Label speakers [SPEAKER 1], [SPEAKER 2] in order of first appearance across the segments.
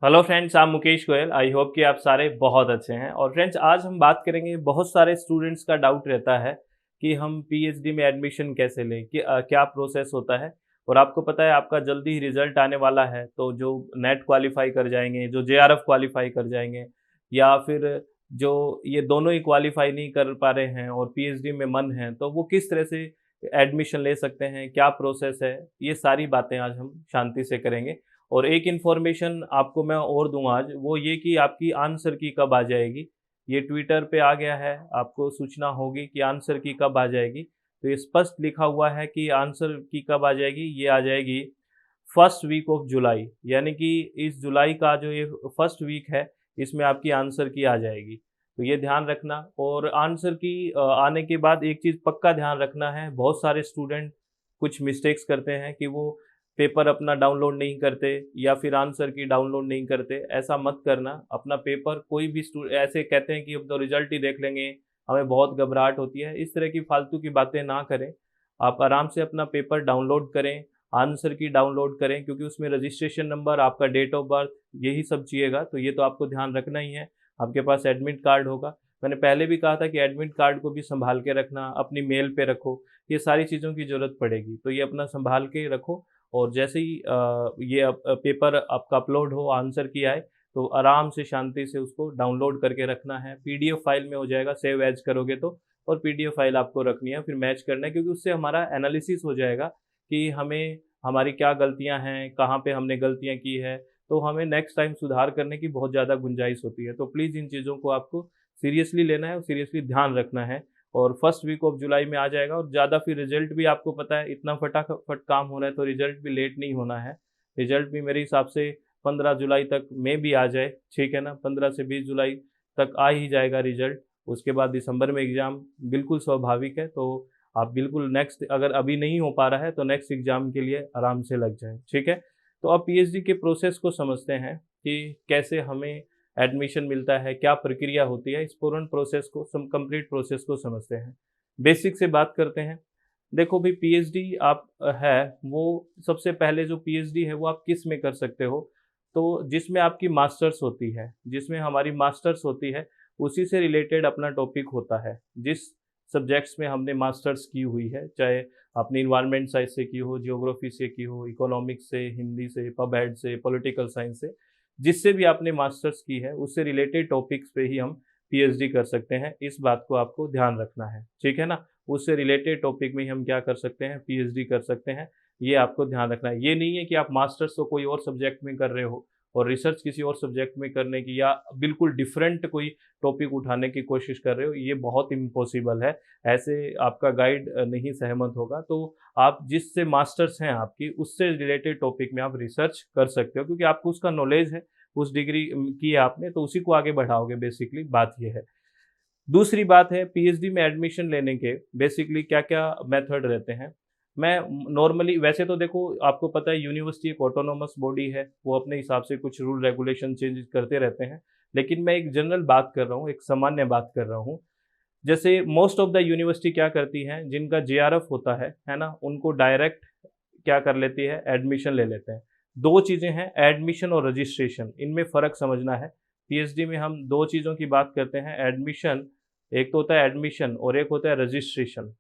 [SPEAKER 1] Hello friends, I'm Mukesh Goyal. I hope कि आप सारे बहुत अच्छे हैं। और फ्रेंड्स, आज हम बात करेंगे, बहुत सारे स्टूडेंट्स का डाउट रहता है कि हम पीएचडी में एडमिशन कैसे लें, कि क्या प्रोसेस होता है। और आपको पता है आपका जल्दी ही रिजल्ट आने वाला है, तो जो नेट क्वालिफाई कर जाएंगे, जो जेआरएफ क्वालिफाई कर जाएंगे, या फिर जो ये दोनों ही क्वालिफाई नहीं कर पा रहे हैं और पीएचडी में मन है, तो वो किस तरह से एडमिशन ले सकते हैं, क्या प्रोसेस है, ये सारी बातें आज हम शांति से करेंगे। और एक इन्फॉर्मेशन आपको मैं और दूँ आज, वो ये कि आपकी आंसर की कब आ जाएगी। ये ट्विटर पे आ गया है, आपको सूचना होगी कि आंसर की कब आ जाएगी। तो ये स्पष्ट लिखा हुआ है कि आंसर की कब आ जाएगी, ये आ जाएगी फर्स्ट वीक ऑफ जुलाई, यानी कि इस जुलाई का जो ये फर्स्ट वीक है, इसमें आपकी आंसर की आ जाएगी। तो ये ध्यान रखना। और आंसर की आने के बाद एक चीज़ पक्का ध्यान रखना है, बहुत सारे स्टूडेंट कुछ मिस्टेक्स करते हैं कि वो पेपर अपना डाउनलोड नहीं करते या फिर आंसर की डाउनलोड नहीं करते। ऐसा मत करना। अपना पेपर कोई भी ऐसे कहते हैं कि अब तो रिजल्ट ही देख लेंगे, हमें बहुत घबराहट होती है, इस तरह की फालतू की बातें ना करें। आप आराम से अपना पेपर डाउनलोड करें, आंसर की डाउनलोड करें, क्योंकि उसमें रजिस्ट्रेशन नंबर, आपका डेट ऑफ बर्थ, यही सब चाहिएगा। तो ये तो आपको ध्यान रखना ही है। आपके पास एडमिट कार्ड होगा। मैंने पहले भी कहा था कि एडमिट कार्ड को भी संभाल के रखना, अपनी मेल पे रखो। ये सारी चीज़ों की ज़रूरत पड़ेगी, तो ये अपना संभाल के रखो। और जैसे ही ये पेपर आपका अपलोड हो, आंसर की आए, तो आराम से शांति से उसको डाउनलोड करके रखना है। पीडीएफ फाइल में हो जाएगा, सेव एज करोगे तो। और पीडीएफ फाइल आपको रखनी है, फिर मैच करना है, क्योंकि उससे हमारा एनालिसिस हो जाएगा कि हमें हमारी क्या गलतियां हैं, कहाँ पे हमने गलतियां की है। तो हमें नेक्स्ट टाइम सुधार करने की बहुत ज़्यादा गुंजाइश होती है। तो प्लीज़ इन चीज़ों को आपको सीरियसली लेना है और सीरियसली ध्यान रखना है। और फर्स्ट वीक ऑफ जुलाई में आ जाएगा। और ज़्यादा फिर रिजल्ट भी आपको पता है, इतना फटाफट काम हो रहा है, तो रिजल्ट भी लेट नहीं होना है। रिजल्ट भी मेरे हिसाब से 15 जुलाई तक में भी आ जाए, ठीक है ना। 15 से 20 जुलाई तक आ ही जाएगा रिजल्ट। उसके बाद दिसंबर में एग्ज़ाम, बिल्कुल स्वाभाविक है। तो आप बिल्कुल नेक्स्ट, अगर अभी नहीं हो पा रहा है तो नेक्स्ट एग्ज़ाम के लिए आराम से लग जाएँ, ठीक है। तो अब पीएचडी के प्रोसेस को समझते हैं कि कैसे हमें एडमिशन मिलता है, क्या प्रक्रिया होती है। इस पूर्ण प्रोसेस को, कंप्लीट प्रोसेस को समझते हैं। बेसिक से बात करते हैं। देखो भाई, पीएचडी आप है वो, सबसे पहले जो पीएचडी है वो आप किस में कर सकते हो, तो जिसमें आपकी मास्टर्स होती है, जिसमें हमारी मास्टर्स होती है, उसी से रिलेटेड अपना टॉपिक होता है। जिस सब्जेक्ट्स में हमने मास्टर्स की हुई है, चाहे अपनी इन्वायरमेंट साइंस से की हो, जियोग्राफी से की हो, इकोनॉमिक्स से, हिंदी से, पब एड से, पॉलिटिकल साइंस से, जिससे भी आपने मास्टर्स की है, उससे रिलेटेड टॉपिक्स पे ही हम पीएचडी कर सकते हैं। इस बात को आपको ध्यान रखना है, ठीक है ना। उससे रिलेटेड टॉपिक में ही हम क्या कर सकते हैं, पीएचडी कर सकते हैं। ये आपको ध्यान रखना है। ये नहीं है कि आप मास्टर्स तो कोई और सब्जेक्ट में कर रहे हो और रिसर्च किसी और सब्जेक्ट में करने की, या बिल्कुल डिफरेंट कोई टॉपिक उठाने की कोशिश कर रहे हो। ये बहुत इम्पॉसिबल है। ऐसे आपका गाइड नहीं सहमत होगा। तो आप जिससे मास्टर्स हैं आपकी, उससे रिलेटेड टॉपिक में आप रिसर्च कर सकते हो, क्योंकि आपको उसका नॉलेज है, उस डिग्री की है आपने, तो उसी को आगे बढ़ाओगे। बेसिकली बात ये है। दूसरी बात है, पीएचडी में एडमिशन लेने के बेसिकली क्या-क्या मेथड रहते हैं। मैं नॉर्मली, वैसे तो देखो आपको पता है यूनिवर्सिटी एक ऑटोनोमस बॉडी है, वो अपने हिसाब से कुछ रूल रेगुलेशन चेंज करते रहते हैं। लेकिन मैं एक जनरल बात कर रहा हूँ, एक सामान्य बात कर रहा हूँ। जैसे मोस्ट ऑफ द यूनिवर्सिटी क्या करती हैं, जिनका जेआरएफ होता है ना, उनको डायरेक्ट क्या कर लेती है, एडमिशन ले लेते हैं। 2 चीज़ें हैं, एडमिशन और रजिस्ट्रेशन, इनमें फ़र्क समझना है। पीएचडी में हम 2 चीज़ों की बात करते हैं, एडमिशन, एक तो होता है एडमिशन और एक होता है रजिस्ट्रेशन।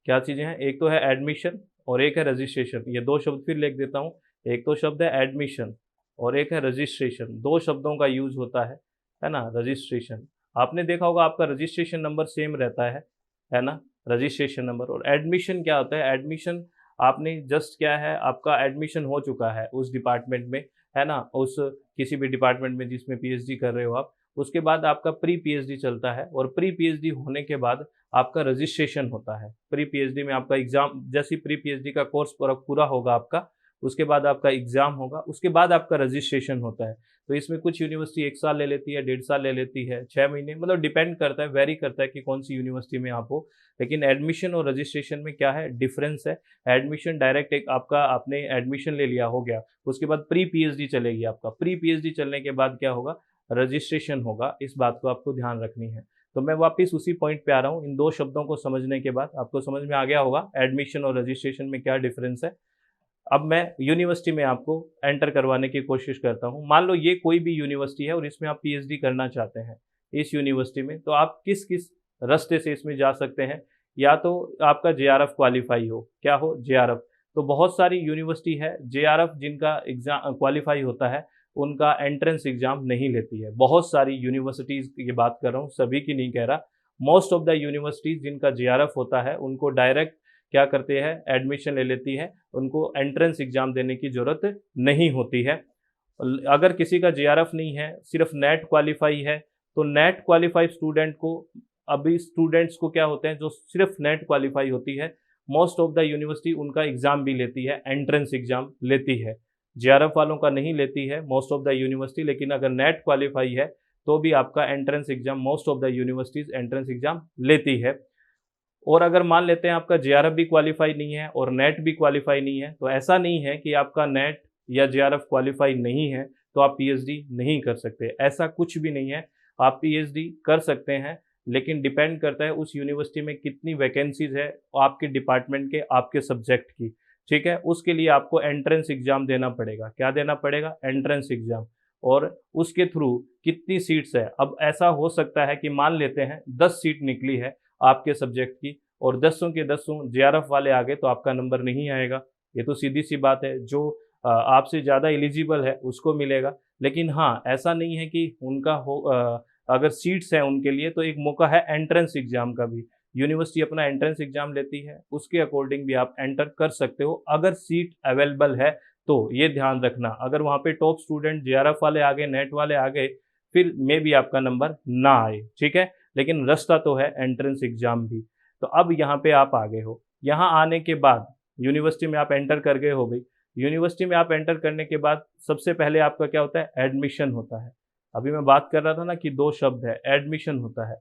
[SPEAKER 1] क्या चीज़ें हैं? एक तो है एडमिशन और एक है रजिस्ट्रेशन। ये 2 शब्द फिर लिख देता हूँ। एक तो शब्द है एडमिशन और एक है रजिस्ट्रेशन। 2 शब्दों का यूज़ होता है ना? रजिस्ट्रेशन। आपने देखा होगा आपका रजिस्ट्रेशन नंबर सेम रहता है ना? Registration number. और एडमिशन क्या होता है? एडमिशन, आपने जस्ट क्या है, आपका एडमिशन हो चुका है उस डिपार्टमेंट में, है ना? उस किसी भी डिपार्टमेंट में जिसमें पीएचडी कर रहे हो आप। उसके बाद आपका प्री पीएचडी चलता है और प्री पीएचडी होने के बाद आपका रजिस्ट्रेशन होता है। प्री पीएचडी में आपका एग्ज़ाम, जैसे ही प्री पीएचडी का कोर्स पूरा पूरा होगा आपका, उसके बाद आपका एग्ज़ाम होगा, उसके बाद आपका रजिस्ट्रेशन होता है। तो इसमें कुछ यूनिवर्सिटी 1 साल ले लेती है, 1.5 साल ले लेती है, 6 महीने, मतलब डिपेंड करता है, वेरी करता है कि कौन-सी यूनिवर्सिटी में आप हो। लेकिन एडमिशन और रजिस्ट्रेशन में क्या है, डिफ़रेंस है। एडमिशन डायरेक्ट, एक आपका, आपने एडमिशन ले लिया, हो गया, उसके बाद प्री पीएचडी चलेगी आपका। प्री पीएचडी चलने के बाद क्या होगा, रजिस्ट्रेशन होगा। इस बात को आपको ध्यान रखनी है। तो मैं वापस उसी पॉइंट पे आ रहा हूँ। इन 2 शब्दों को समझने के बाद आपको समझ में आ गया होगा एडमिशन और रजिस्ट्रेशन में क्या डिफरेंस है। अब मैं यूनिवर्सिटी में आपको एंटर करवाने की कोशिश करता हूँ। मान लो ये कोई भी यूनिवर्सिटी है और इसमें आप पीएचडी करना चाहते हैं इस यूनिवर्सिटी में, तो आप किस किस रास्ते से इसमें जा सकते हैं। या तो आपका जेआरएफ क्वालिफाई हो, क्या हो, जेआरएफ। तो बहुत सारी यूनिवर्सिटी है जेआरएफ जिनका एग्जाम क्वालिफाई होता है, उनका एंट्रेंस एग्जाम नहीं लेती है। बहुत सारी यूनिवर्सिटीज़ की बात कर रहा हूँ, सभी की नहीं कह रहा। मोस्ट ऑफ द यूनिवर्सिटीज़ जिनका जेआरएफ होता है उनको डायरेक्ट क्या करते हैं, एडमिशन ले लेती है, उनको एंट्रेंस एग्जाम देने की ज़रूरत नहीं होती है। अगर किसी का जेआरएफ नहीं है, सिर्फ नेट क्वालिफाई है, तो नेट क्वालिफाइड स्टूडेंट को, अभी स्टूडेंट्स को क्या होते हैं जो सिर्फ नेट क्वालिफाई होती है, मोस्ट ऑफ द यूनिवर्सिटी उनका एग्जाम भी लेती है, एंट्रेंस एग्जाम लेती है। जेआरएफ वालों का नहीं लेती है मोस्ट ऑफ द यूनिवर्सिटी, लेकिन अगर नेट क्वालिफाई है तो भी आपका entrance exam, most of the universities entrance exam लेती है। और अगर मान लेते हैं आपका जेआरएफ भी क्वालिफाई नहीं है और नेट भी क्वालिफाई नहीं है, तो ऐसा नहीं है कि आपका नेट या जेआरएफ क्वालिफाई नहीं है तो आप पीएचडी नहीं कर सकते, ऐसा कुछ भी नहीं है। आप पीएचडी कर सकते हैं, लेकिन डिपेंड करता है उस यूनिवर्सिटी में कितनी वैकेंसीज है आपके डिपार्टमेंट के, आपके सब्जेक्ट की। ठीक है, उसके लिए आपको एंट्रेंस एग्जाम देना पड़ेगा। क्या देना पड़ेगा? Entrance exam. और उसके थ्रू कितनी सीट्स है, अब ऐसा हो सकता है कि मान लेते हैं 10 सीट निकली है आपके सब्जेक्ट की और 10 के 10 जेआरएफ वाले आ गए, तो आपका नंबर नहीं आएगा। ये तो सीधी सी बात है, जो आपसे ज़्यादा एलिजिबल है उसको मिलेगा। लेकिन हाँ, ऐसा नहीं है कि उनका हो, अगर सीट्स हैं उनके लिए तो एक मौका है एंट्रेंस एग्जाम का भी। यूनिवर्सिटी अपना एंट्रेंस एग्जाम लेती है, उसके अकॉर्डिंग भी आप एंटर कर सकते हो अगर सीट अवेलेबल है। तो ये ध्यान रखना, अगर वहाँ पे टॉप स्टूडेंट जेआरएफ वाले आ गए, नेट वाले आ गए, फिर मे भी आपका नंबर ना आए। ठीक है, लेकिन रास्ता तो है एंट्रेंस एग्जाम भी। तो अब यहाँ पे आप आ गए हो, यहाँ आने के बाद यूनिवर्सिटी में आप एंटर कर गए हो भाई। यूनिवर्सिटी में आप एंटर करने के बाद सबसे पहले आपका क्या होता है? एडमिशन होता है। अभी मैं बात कर रहा था ना कि दो शब्द है, एडमिशन होता है।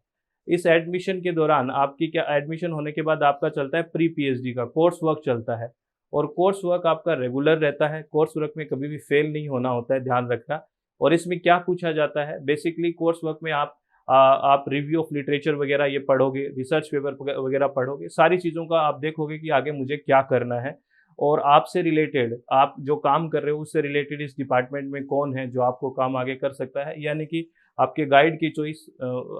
[SPEAKER 1] इस एडमिशन के दौरान आपकी क्या, एडमिशन होने के बाद आपका चलता है प्री पीएचडी का कोर्स वर्क चलता है। और कोर्स वर्क आपका रेगुलर रहता है, कोर्स वर्क में कभी भी फेल नहीं होना होता है, ध्यान रखना। और इसमें क्या पूछा जाता है, बेसिकली कोर्स वर्क में आप रिव्यू ऑफ लिटरेचर वगैरह ये पढ़ोगे, रिसर्च पेपर वगैरह पढ़ोगे, सारी चीज़ों का आप देखोगे कि आगे मुझे क्या करना है। और आपसे रिलेटेड, आप जो काम कर रहे हो उससे रिलेटेड इस डिपार्टमेंट में कौन है जो आपको काम आगे कर सकता है, यानी कि आपके गाइड की चॉइस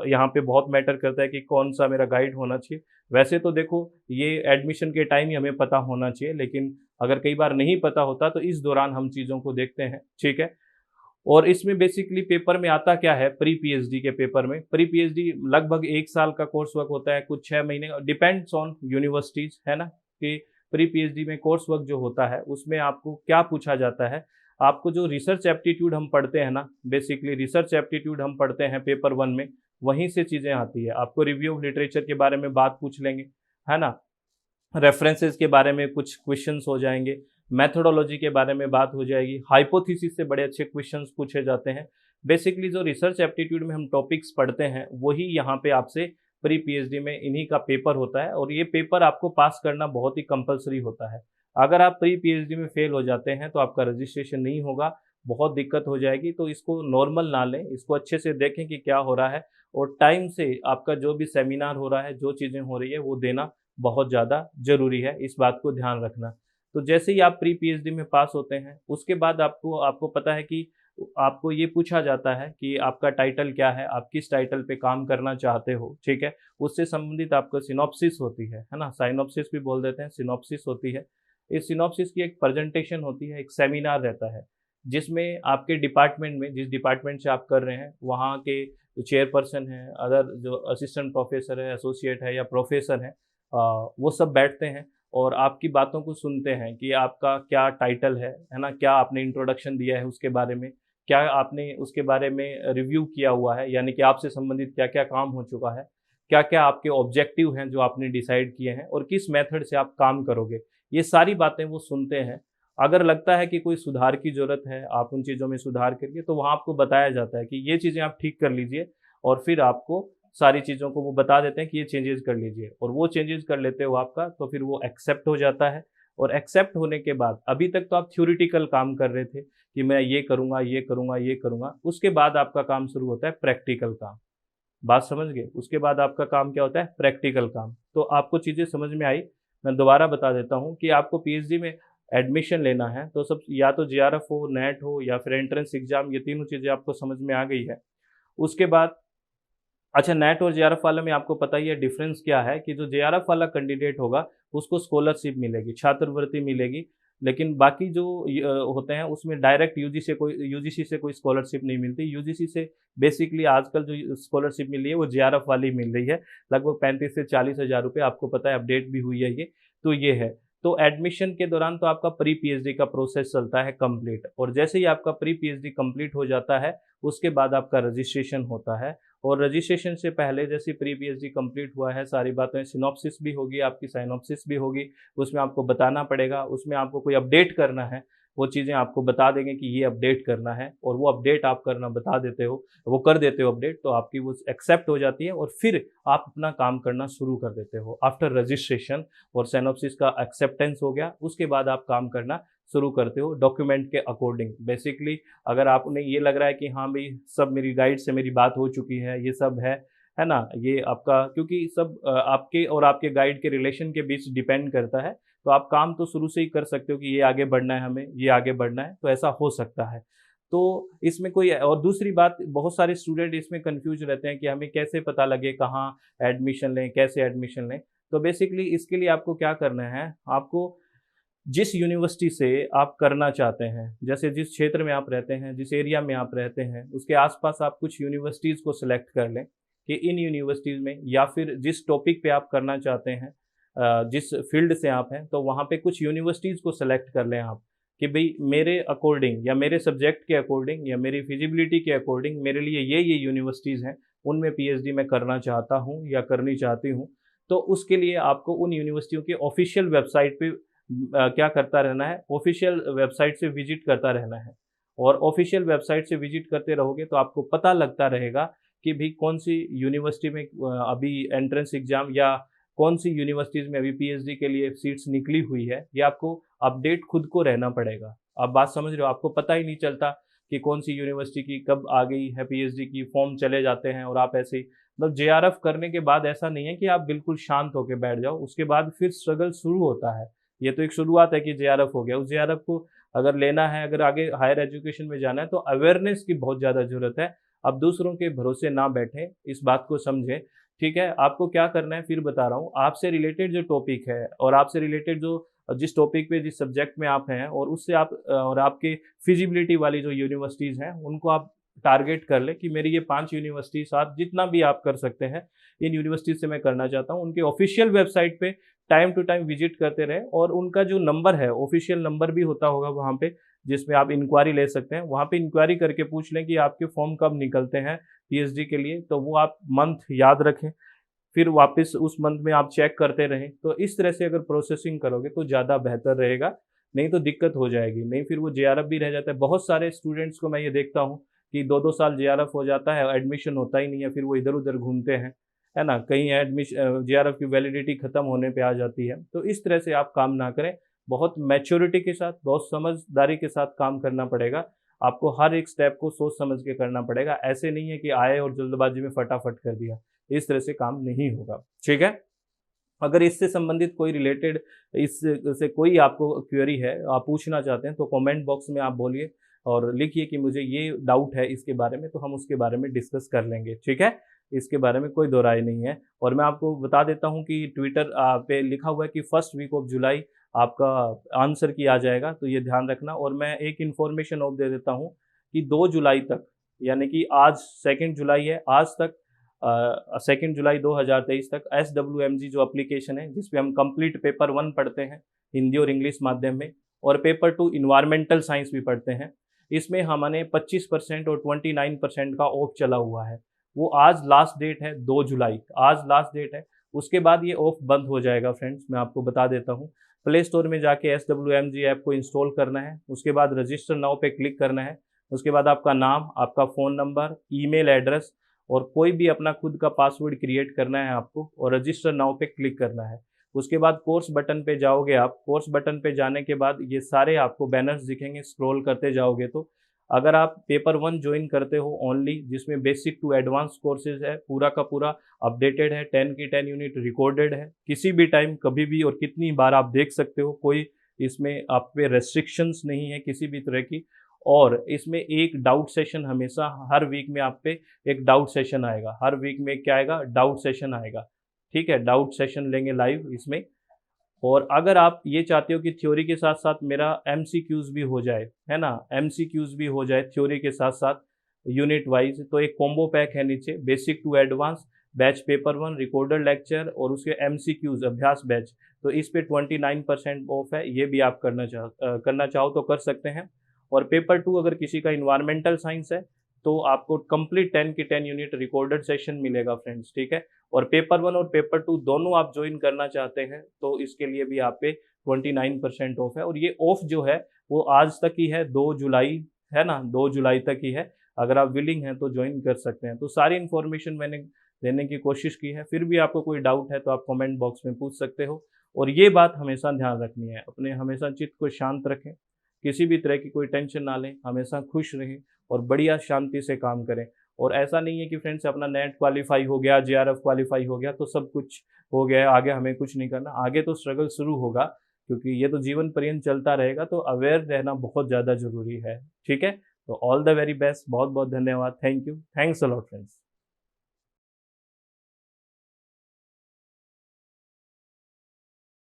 [SPEAKER 1] यहाँ पे बहुत मैटर करता है कि कौन सा मेरा गाइड होना चाहिए। वैसे तो देखो, ये एडमिशन के टाइम ही हमें पता होना चाहिए, लेकिन अगर कई बार नहीं पता होता तो इस दौरान हम चीज़ों को देखते हैं। ठीक है, और इसमें बेसिकली पेपर में आता क्या है, प्री पीएचडी के पेपर में, प्री पीएचडी लगभग 1 साल का कोर्स वर्क होता है, कुछ 6 महीने, डिपेंड्स ऑन यूनिवर्सिटीज, है ना, कि प्री पीएचडी में कोर्स वर्क जो होता है उसमें आपको क्या पूछा जाता है। आपको जो रिसर्च एप्टीट्यूड हम पढ़ते हैं ना, बेसिकली रिसर्च एप्टीट्यूड हम पढ़ते हैं पेपर 1 में, वहीं से चीज़ें आती है। आपको रिव्यू ऑफ लिटरेचर के बारे में बात पूछ लेंगे, है ना, रेफरेंसेस के बारे में कुछ क्वेश्चंस हो जाएंगे, मेथोडोलॉजी के बारे में बात हो जाएगी, हाइपोथेसिस से बड़े अच्छे क्वेश्चंस पूछे जाते हैं। बेसिकली जो रिसर्च एप्टीट्यूड में हम टॉपिक्स पढ़ते हैं वही यहाँ पे आपसे प्री पीएचडी में इन्हीं का पेपर होता है, और ये पेपर आपको पास करना बहुत ही कंपलसरी होता है। अगर आप प्री पीएचडी में फेल हो जाते हैं तो आपका रजिस्ट्रेशन नहीं होगा, बहुत दिक्कत हो जाएगी। तो इसको नॉर्मल ना लें, इसको अच्छे से देखें कि क्या हो रहा है, और टाइम से आपका जो भी सेमिनार हो रहा है, जो चीज़ें हो रही है, वो देना बहुत ज़्यादा ज़रूरी है, इस बात को ध्यान रखना। तो जैसे ही आप प्री पीएचडी में पास होते हैं, उसके बाद आपको पता है कि आपको ये पूछा जाता है कि आपका टाइटल क्या है, आप किस टाइटल पे काम करना चाहते हो, ठीक है? उससे संबंधित आपका सिनॉप्सिस होती है ना? साइनॉप्सिस भी बोल देते हैं, सिनॉप्सिस होती है। इस सिनॉप्सिस की एक प्रेजेंटेशन होती है, एक सेमिनार रहता है, जिसमें आपके डिपार्टमेंट में, जिस डिपार्टमेंट से आप कर रहे हैं, वहाँ के जो चेयरपर्सन हैं, अदर जो असिस्टेंट प्रोफेसर है, एसोसिएट है या प्रोफेसर हैं, वो सब बैठते हैं और आपकी बातों को सुनते हैं कि आपका क्या टाइटल है ना? क्या आपने इंट्रोडक्शन दिया है उसके बारे में, क्या आपने उसके बारे में रिव्यू किया हुआ है, यानी कि आपसे संबंधित क्या-क्या काम हो चुका है, क्या-क्या आपके ऑब्जेक्टिव हैं जो आपने डिसाइड किए हैं और किस मेथड से आप काम करोगे। ये सारी बातें वो सुनते हैं। अगर लगता है कि कोई सुधार की ज़रूरत है, आप उन चीज़ों में सुधार करिए, तो वहाँ आपको बताया जाता है कि ये चीज़ें आप ठीक कर लीजिए, और फिर आपको सारी चीज़ों को वो बता देते हैं कि ये चेंजेज़ कर लीजिए, और वो चेंजेज़ कर लेते हो आपका, तो फिर वो एक्सेप्ट हो जाता है। और एक्सेप्ट होने के बाद, अभी तक तो आप थ्योरेटिकल काम कर रहे थे कि मैं ये करूँगा, ये करूँगा, ये करूँगा, उसके बाद आपका काम शुरू होता है प्रैक्टिकल काम। बात समझ गए? उसके बाद आपका काम क्या होता है? प्रैक्टिकल काम। तो आपको चीज़ें समझ में आई। मैं दोबारा बता देता हूँ कि आपको पीएचडी में एडमिशन लेना है तो सब या तो जेआरएफ हो, नेट हो या फिर एंट्रेंस एग्जाम, ये तीनों चीज़ें आपको समझ में आ गई है। उसके बाद अच्छा, नेट और जेआरएफ वाले में आपको पता ही है डिफरेंस क्या है कि जो जेआरएफ वाला कैंडिडेट होगा उसको स्कॉलरशिप मिलेगी, छात्रवृत्ति मिलेगी, लेकिन बाकी जो होते हैं उसमें डायरेक्ट यूजीसी से कोई स्कॉलरशिप नहीं मिलती। यूजीसी से बेसिकली आजकल जो स्कॉलरशिप मिल रही है वो जेआरएफ वाली मिल रही है, लगभग 35 से 40 हज़ार रुपये, आपको पता है अपडेट भी हुई है ये। तो ये है। तो एडमिशन के दौरान तो आपका प्री पीएचडी का प्रोसेस चलता है कंप्लीट, और जैसे ही आपका प्री पीएचडी कंप्लीट हो जाता है उसके बाद आपका रजिस्ट्रेशन होता है। और रजिस्ट्रेशन से पहले जैसे प्री पीएचडी कंप्लीट हुआ है, सारी बातें सिनॉप्सिस भी होगी, आपकी साइनॉप्सिस भी होगी, उसमें आपको बताना पड़ेगा, उसमें आपको कोई अपडेट करना है, वो चीज़ें आपको बता देंगे कि ये अपडेट करना है, और वो अपडेट आप करना बता देते हो, वो कर देते हो अपडेट, तो आपकी वो एक्सेप्ट हो जाती है और फिर आप अपना काम करना शुरू कर देते हो। आफ्टर रजिस्ट्रेशन और साइनॉप्सिस का एक्सेप्टेंस हो गया, उसके बाद आप काम करना शुरू करते हो डॉक्यूमेंट के अकॉर्डिंग। बेसिकली अगर आपने ये लग रहा है कि हाँ भाई सब मेरी गाइड से मेरी बात हो चुकी है, ये सब है ना? ये आपका क्योंकि सब आपके और आपके गाइड के रिलेशन के बीच डिपेंड करता है, तो आप काम तो शुरू से ही कर सकते हो कि ये आगे बढ़ना है हमें, ये आगे बढ़ना है, तो ऐसा हो सकता है। तो इसमें कोई और दूसरी बात, बहुत सारे स्टूडेंट इसमें कन्फ्यूज़ रहते हैं कि हमें कैसे पता लगे कहाँ एडमिशन लें, कैसे एडमिशन लें? तो बेसिकली इसके लिए आपको क्या करना है, आपको जिस यूनिवर्सिटी से आप करना चाहते हैं, जैसे जिस क्षेत्र में आप रहते हैं, जिस एरिया में आप रहते हैं, उसके आसपास आप कुछ यूनिवर्सिटीज़ को सिलेक्ट कर लें कि इन यूनिवर्सिटीज़ में, या फिर जिस टॉपिक पे आप करना चाहते हैं, जिस फील्ड से आप हैं, तो वहाँ पे कुछ यूनिवर्सिटीज़ को सिलेक्ट कर लें आप कि भई मेरे अकॉर्डिंग या मेरे सब्जेक्ट के अकॉर्डिंग या मेरी फिजिबिलिटी के अकॉर्डिंग मेरे लिए ये यूनिवर्सिटीज़ हैं, उनमें पीएचडी मैं करना चाहता हूँ या करनी चाहती हूँ। तो उसके लिए आपको उन यूनिवर्सिटियों के ऑफ़िशियल वेबसाइट पे क्या करता रहना है, ऑफ़िशियल वेबसाइट से विज़िट करता रहना है, और ऑफ़िशियल वेबसाइट से विज़िट करते रहोगे तो आपको पता लगता रहेगा कि भई कौन-सी यूनिवर्सिटी में अभी एंट्रेंस एग्ज़ाम या कौन-सी यूनिवर्सिटीज़ में अभी पीएचडी के लिए सीट्स निकली हुई है, ये आपको अपडेट खुद को रहना पड़ेगा। आप बात समझ रहे हो? आपको पता ही नहीं चलता कि कौन-सी यूनिवर्सिटी की कब आ गई है पीएचडी की, फॉर्म चले जाते हैं और आप ऐसे ही मतलब जेआरएफ करने के बाद ऐसा नहीं है कि आप बिल्कुल शांत होके बैठ जाओ, उसके बाद फिर स्ट्रगल शुरू होता है। ये तो एक शुरुआत है कि जेआरएफ हो गया, उस जेआरएफ को अगर लेना है, अगर आगे हायर एजुकेशन में जाना है तो अवेयरनेस की बहुत ज़्यादा ज़रूरत है। आप दूसरों के भरोसे ना बैठें, इस बात को समझें, ठीक है? आपको क्या करना है फिर बता रहा हूँ, आपसे रिलेटेड जो टॉपिक है और आपसे रिलेटेड जो जिस टॉपिक पे जिस सब्जेक्ट में आप हैं और उससे आप और आपके फिजिबिलिटी वाली जो यूनिवर्सिटीज़ हैं, उनको आप टारगेट कर लें कि मेरी ये 5 यूनिवर्सिटीज़, आप जितना भी आप कर सकते हैं, इन यूनिवर्सिटीज़ से मैं करना चाहता हूँ। उनके ऑफ़िशियल वेबसाइट पे टाइम टू टाइम विज़िट करते रहें, और उनका जो नंबर है, ऑफ़िशियल नंबर भी होता होगा वहाँ पे, जिसमें आप इंक्वायरी ले सकते हैं। वहाँ पे इंक्वायरी करके पूछ लें कि आपके फॉर्म कब निकलते हैं पीएचडी के लिए, तो वो आप मंथ याद रखें, फिर वापस उस मंथ में आप चेक करते रहें। तो इस तरह से अगर प्रोसेसिंग करोगे तो ज़्यादा बेहतर रहेगा, नहीं तो दिक्कत हो जाएगी, नहीं फिर वो जेआरएफ भी रह जाता है। बहुत सारे स्टूडेंट्स को मैं ये देखता हूँ कि 2-2 साल जेआरएफ हो जाता है, एडमिशन होता ही नहीं है, फिर वो इधर-उधर घूमते हैं, है ना? कहीं जेआरएफ की वैलिडिटी खत्म होने पे आ जाती है। तो इस तरह से आप काम ना करें, बहुत मैच्योरिटी के साथ, बहुत समझदारी के साथ काम करना पड़ेगा। आपको हर एक स्टेप को सोच समझ के करना पड़ेगा। ऐसे नहीं है कि आए और जल्दबाजी में फटाफट कर दिया, इस तरह से काम नहीं होगा, ठीक है? अगर इससे संबंधित कोई रिलेटेड इस से कोई आपको क्वेरी है, आप पूछना चाहते हैं, तो कमेंट बॉक्स में आप बोलिए और लिखिए कि मुझे ये डाउट है इसके बारे में, तो हम उसके बारे में डिस्कस कर लेंगे, ठीक है? इसके बारे में कोई दो राय नहीं है। और मैं आपको बता देता हूँ कि ट्विटर पे लिखा हुआ है कि फर्स्ट वीक ऑफ जुलाई आपका आंसर की आ जाएगा, तो ये ध्यान रखना। और मैं एक इन्फॉर्मेशन और दे देता हूँ कि 2 जुलाई तक, यानी कि आज 2 जुलाई है, आज तक 2 जुलाई 2023 तक SWMG जो एप्लीकेशन है, जिसपे हम कंप्लीट पेपर 1 पढ़ते हैं हिंदी और इंग्लिश माध्यम में, और पेपर 2 इन्वायरमेंटल साइंस भी पढ़ते हैं, इसमें हमने 25% और 29% का ऑफ चला हुआ है। वो आज लास्ट डेट है 2 जुलाई, आज लास्ट डेट है। उसके बाद ये ऑफ बंद हो जाएगा फ्रेंड्स, मैं आपको बता देता हूँ। प्ले स्टोर में जाके SWMG ऐप को इंस्टॉल करना है, उसके बाद रजिस्टर नाउ पे क्लिक करना है, उसके बाद आपका नाम, आपका फ़ोन नंबर, ईमेल एड्रेस और कोई भी अपना खुद का पासवर्ड क्रिएट करना है आपको, और रजिस्टर नाउ पे क्लिक करना है। उसके बाद कोर्स बटन पे जाओगे आप, कोर्स बटन पे जाने के बाद ये सारे आपको बैनर्स दिखेंगे, स्क्रॉल करते जाओगे तो अगर आप पेपर 1 जॉइन करते हो ओनली, जिसमें बेसिक टू एडवांस कोर्सेज है, पूरा का पूरा अपडेटेड है, 10 की 10 यूनिट रिकॉर्डेड है, किसी भी टाइम कभी भी और कितनी बार आप देख सकते हो, कोई इसमें आप पे रेस्ट्रिक्शंस नहीं है किसी भी तरह की। और इसमें एक डाउट सेशन हमेशा हर वीक में आप पे एक डाउट सेशन आएगा। हर वीक में क्या आएगा? डाउट सेशन आएगा। ठीक है, डाउट सेशन लेंगे लाइव इसमें। और अगर आप ये चाहते हो कि थ्योरी के साथ साथ मेरा एमसीक्यूज भी हो जाए, है ना, एमसीक्यूज भी हो जाए थ्योरी के साथ साथ यूनिट वाइज, तो एक कॉम्बो पैक है नीचे, basic to advance batch paper 1 recorded lecture और उसके एमसीक्यूज अभ्यास बैच। तो इस पे 29% ऑफ है, ये भी आप करना चाहो तो कर सकते हैं। और पेपर 2 अगर किसी का इन्वायरमेंटल साइंस है तो आपको कंप्लीट 10 की 10 यूनिट रिकॉर्डेड सेशन मिलेगा फ्रेंड्स, ठीक है। और पेपर 1 और पेपर 2 दोनों आप ज्वाइन करना चाहते हैं तो इसके लिए भी आप पे 29% ऑफ है। और ये ऑफ जो है वो आज तक ही है, 2 जुलाई, है ना, 2 जुलाई तक ही है। अगर आप विलिंग हैं तो ज्वाइन कर सकते हैं। तो सारी इन्फॉर्मेशन मैंने देने की कोशिश की है। फिर भी आपको कोई डाउट है तो आप कमेंट बॉक्स में पूछ सकते हो। और ये बात हमेशा ध्यान रखनी है, अपने हमेशा चित्त को शांत रखें, किसी भी तरह की कोई टेंशन ना लें, हमेशा खुश रहें और बढ़िया शांति से काम करें। और ऐसा नहीं है कि फ्रेंड्स अपना नेट क्वालिफाई हो गया, जेआरएफ क्वालिफाई हो गया तो सब कुछ हो गया है, आगे हमें कुछ नहीं करना। आगे तो स्ट्रगल शुरू होगा, क्योंकि ये तो जीवन पर्यंत चलता रहेगा। तो अवेयर रहना बहुत ज़्यादा ज़रूरी है, ठीक है। तो ऑल द वेरी बेस्ट, बहुत बहुत धन्यवाद, thank you, thanks a lot friends.